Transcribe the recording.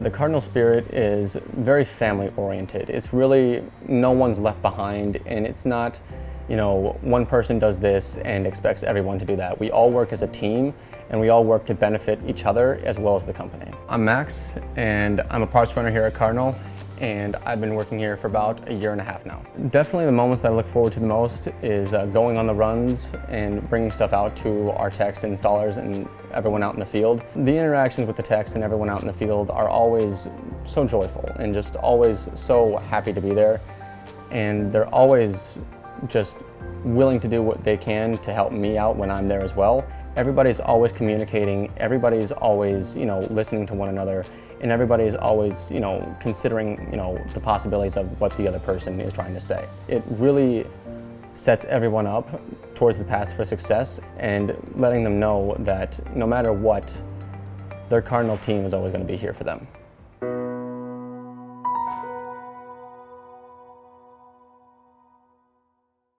The Cardinal spirit is very family oriented. It's really no one's left behind, and it's not, one person does this and expects everyone to do that. We all work as a team, and we all work to benefit each other as well as the company. I'm Max, and I'm a parts runner here at Cardinal, and I've been working here for about 1.5 years now. Definitely the moments that I look forward to the most is going on the runs and bringing stuff out to our techs, installers, and everyone out in the field. The interactions with the techs and everyone out in the field are always so joyful and just always so happy to be there. And they're always just willing to do what they can to help me out when I'm there as well. Everybody's always communicating, everybody's always, listening to one another, and everybody's always, considering, the possibilities of what the other person is trying to say. It really sets everyone up towards the path for success and letting them know that no matter what, their Cardinal team is always going to be here for them.